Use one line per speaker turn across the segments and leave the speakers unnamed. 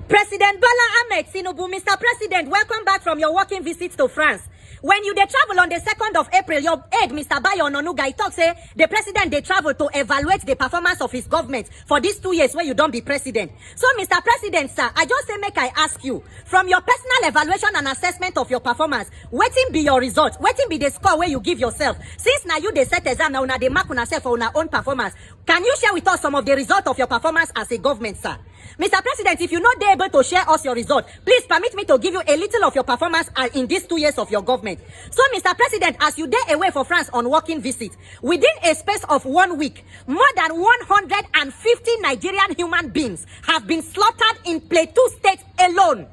President Bola Ahmed Tinubu, Mr. President, welcome back from your working visit to France. When you dey travel on the 2nd of April, your aide, Mr. Bayo Ononuga, talks say the president dey travel to evaluate the performance of his government for these 2 years where you don't be president. So, Mr. President, sir, I just say make I ask you, from your personal evaluation and assessment of your performance, wetin be your result? Wetin be the score where you give yourself? Since now you dey set exam, now una dey mark una self for una own performance, can you share with us some of the result of your performance as a government, sir? Mr. President, if you're not able to share us your result, please permit me to give you a little of your performance in these 2 years of your government. So, Mr. President, as you day away for France on working visit, within a space of 1 week, more than 150 Nigerian human beings have been slaughtered in Plateau State alone.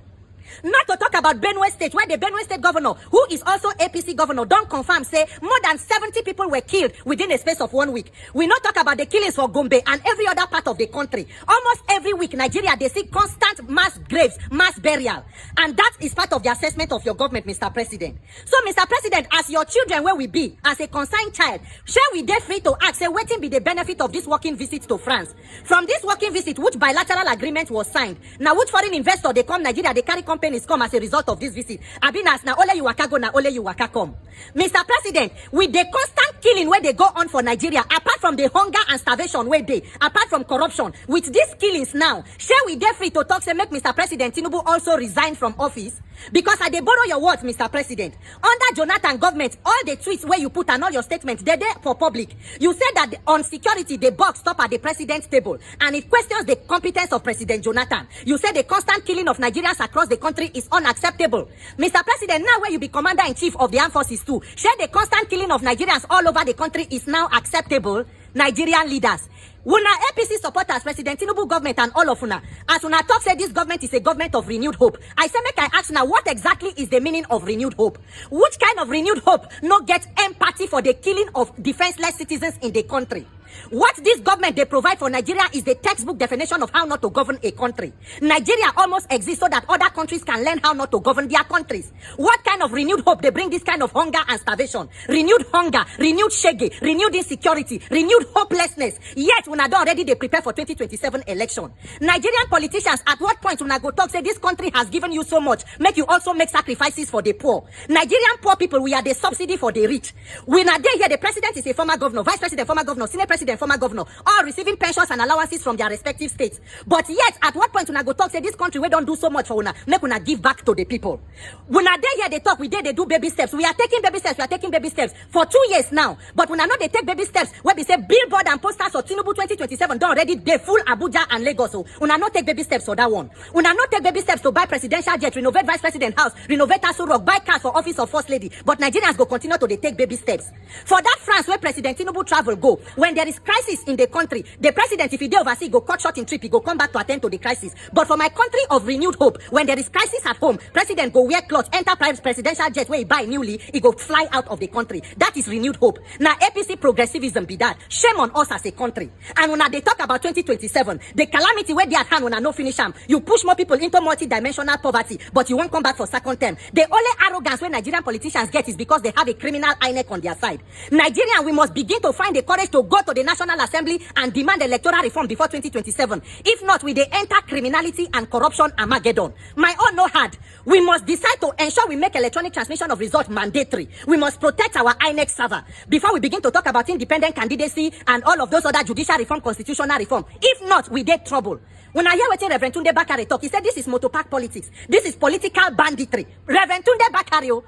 Not to talk about Benue State, where the Benue State governor, who is also APC governor, don't confirm, say more than 70 people were killed within a space of 1 week. We not talk about the killings for Gombe and every other part of the country. Almost every week, Nigeria, they see constant mass graves, mass burial. And that is part of the assessment of your government, Mr. President. So, Mr. President, as your children, where we be, as a concerned child, shall we dare free to ask, say, what be the benefit of this working visit to France? From this working visit, which bilateral agreement was signed? Now, which foreign investor, they come Nigeria, they carry companies come as a result of this visit? Abinas na ole you waka go, na ole you waka come. Mr. President, with the constant killing where they go on for Nigeria, apart from the hunger and starvation where they, apart from corruption, with these killings now, shall we dare free to talk, say make Mr. President Tinubu also resign from office? Because I dey borrow your words, Mr. President. Under Jonathan government, all the tweets where you put and all your statements, they're there for public. You said that on security, the box stop at the president's table, and it questions the competence of President Jonathan. You said the constant killing of Nigerians across the country is unacceptable. Mr. President, now where you be commander-in-chief of the armed forces too, share the constant killing of Nigerians all over the country is now acceptable. Nigerian leaders, una APC supporters, President Tinubu government and all of una, as una talk say this government is a government of renewed hope. I say make I ask now, what exactly is the meaning of renewed hope? Which kind of renewed hope no get empathy for the killing of defenseless citizens in the country? What this government they provide for Nigeria is the textbook definition of how not to govern a country. Nigeria almost exists so that other countries can learn how not to govern their countries. What kind of renewed hope they bring this kind of hunger and starvation? Renewed hunger, renewed shege, renewed insecurity, renewed hopelessness. Yet when I don't already they prepare for 2027 election. Nigerian politicians, at what point when I go talk say this country has given you so much, make you also make sacrifices for the poor? Nigerian poor people, we are the subsidy for the rich. When I here, the president is a former governor, vice president, former governor, senior president, former governor, all receiving pensions and allowances from their respective states. But yet, at what point when I go talk, say this country we don't do so much for una, make una give back to the people. When I here they talk, we do baby steps. We are taking baby steps. We are taking baby steps for 2 years now. But when I know they take baby steps, where we say billboard and posters for Tinubu 2027 don't already they full Abuja and Lagos. So when I not take baby steps for that one. When I not take baby steps to buy presidential jet, renovate vice president house, renovate Aso Rock, buy cars for office of first lady. But Nigerians go continue to they take baby steps. For that France where President Tinubu travel go, when there is crisis in the country, the president, if he dey oversee, go cut short in trip, he go come back to attend to the crisis. But for my country of renewed hope, when there is crisis at home, president go wear clothes, enter private presidential jet where he buy newly, he go fly out of the country. That is renewed hope. Now APC progressivism be that. Shame on us as a country. And when they talk about 2027, the calamity where they at hand when I no finish them, you push more people into multi-dimensional poverty, but you won't come back for second term. The only arrogance when Nigerian politicians get is because they have a criminal INEC on their side. Nigerian, we must begin to find the courage to go to the National Assembly and demand electoral reform before 2027. If not, we they enter criminality and corruption Armageddon. My own no hard. We must decide to ensure we make electronic transmission of results mandatory. We must protect our INEC server before we begin to talk about independent candidacy and all of those other judicial reform, constitutional reform. If not, we get trouble. When I hear what Reverend Tunde Bakare talk, he said this is motopark politics. This is political banditry. Reverend Tunde Bakare,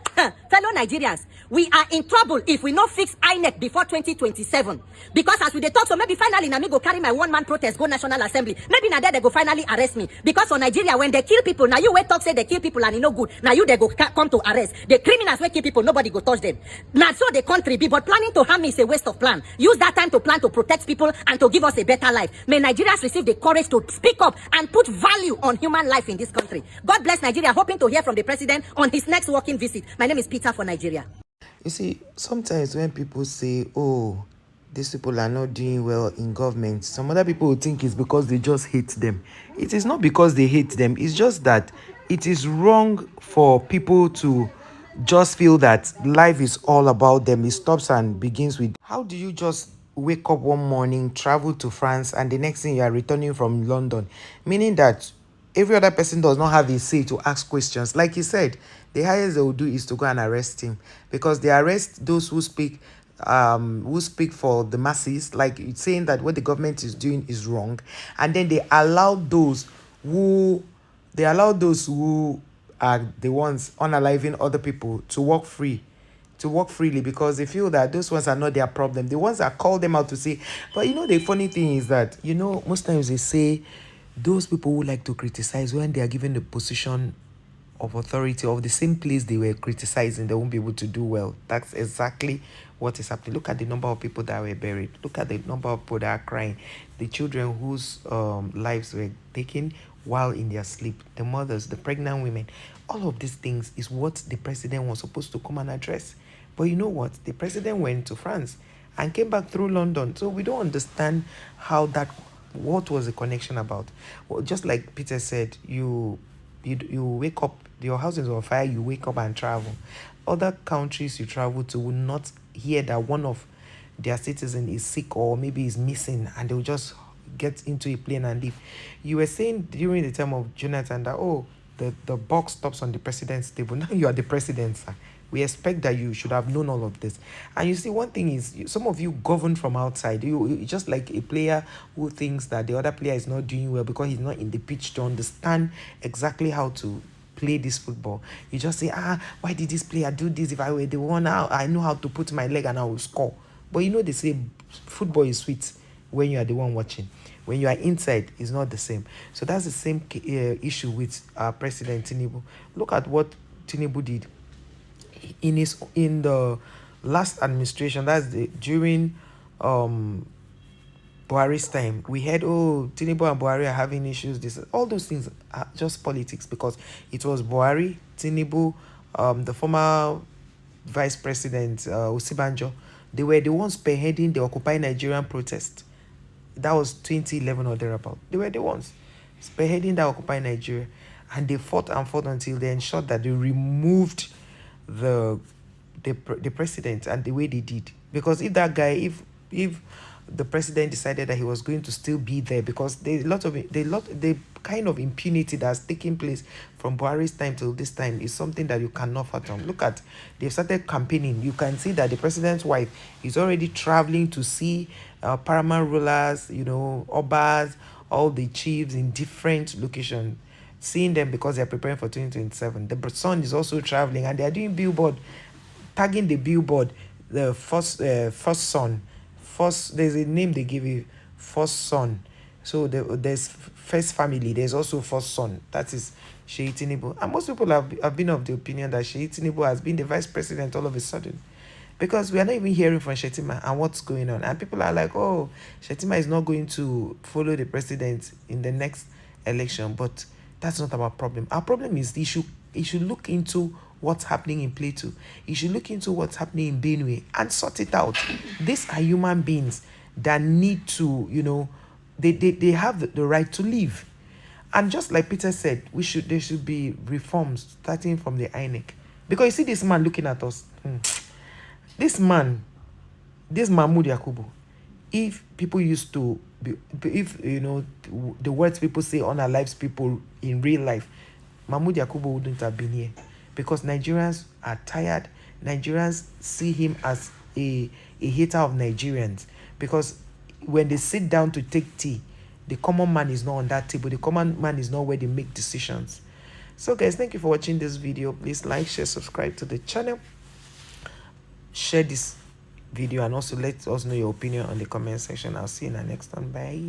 fellow Nigerians, we are in trouble if we not fix INEC before 2027. Because as we they talk, so maybe finally na me go carry my one-man protest, go National Assembly. Maybe na there they go finally arrest me. Because for Nigeria, when they kill people, now you wait talk say they kill people and it no good. Now you they go come to arrest. The criminals will kill people, nobody go touch them. Now so the country be, but planning to harm me is a waste of plan. Use that time to plan to protect people and to give us a better life. May Nigerians receive the courage to speak up and put value on human life in this country. God bless Nigeria. Hoping to hear from the president on his next working visit. My name is Peter for Nigeria.
You see, sometimes when people say, oh, these people are not doing well in government, some other people will think it's because they just hate them. It is not because they hate them. It's just that it is wrong for people to just feel that life is all about them. It stops and begins with, how do you just wake up one morning, travel to France, and the next thing you are returning from London? Meaning that every other person does not have a say to ask questions. Like he said, the highest they will do is to go and arrest him, because they arrest those who speak for the masses, like it's saying that what the government is doing is wrong, and then who they allow those who are the ones unaliving other people to walk freely, because they feel that those ones are not their problem. The ones that call them out to say, but the funny thing is that, most times they say those people who like to criticize, when they are given the position of authority of the same place they were criticizing, they won't be able to do well. That's exactly what is happening. Look at the number of people that were buried. Look at the number of people that are crying. The children whose lives were taken while in their sleep. The mothers, the pregnant women. All of these things is what the president was supposed to come and address. But you know what? The president went to France and came back through London. So we don't understand what was the connection about. Well, just like Peter said, you wake up, your house is on fire, you wake up and travel. Other countries you travel to will not hear that one of their citizens is sick or maybe is missing, and they'll just get into a plane and leave. You were saying during the time of Jonathan that, the box stops on the president's table. Now you are the president, sir. We expect that you should have known all of this. And you see, one thing is, some of you govern from outside. You just like a player who thinks that the other player is not doing well because he's not in the pitch to understand exactly how to play this football. You just say, why did this player do this? If I were the one, I know how to put my leg and I will score. But they say football is sweet when you are the one watching. When you are inside, it's not the same. So that's the same issue with President Tinubu. Look at what Tinubu did in the last administration. That's during Buhari's time. We heard, Tinubu and Buhari are having issues. All those things are just politics, because it was Buhari, Tinubu, the former vice president Osibanjo. They were the ones spearheading the Occupy Nigerian protest. That was 2011 or thereabout. They were the ones spearheading the Occupy Nigeria, and they fought and fought until they ensured that they removed the president, and the way they did. Because if that guy, if the president decided that he was going to still be there, because the kind of impunity that's taking place from Buhari's time till this time is something that you cannot fathom. Look at, they've started campaigning. You can see that the president's wife is already traveling to see paramount rulers, obas, all the chiefs in different locations, seeing them because they're preparing for 2027. The son is also traveling, and they're doing billboard, tagging the billboard, the first son. There's a name they give you, first son. So there's first family, there's also first son. That is Sheyi Tinubu. And most people have been of the opinion that Sheyi Tinubu has been the vice president all of a sudden, because we are not even hearing from Shetima and what's going on. And people are like, Shetima is not going to follow the president in the next election. But that's not our problem. Our problem is he should look into what's happening in Plateau. He should look into what's happening in Benue and sort it out. These are human beings that need to, they have the right to live. And just like Peter said, there should be reforms starting from the INEC. Because you see this man looking at us. This Mahmoud Yakubu, if people used to be, if the words people say unalives people in real life, Mahmoud Yakubu wouldn't have been here. Because Nigerians are tired. Nigerians see him as a hater of Nigerians. Because when they sit down to take tea, the common man is not on that table. The common man is not where they make decisions. So guys, thank you for watching this video. Please like, share, subscribe to the channel. Share this video and also let us know your opinion on the comment section. I'll see you in the next one. Bye.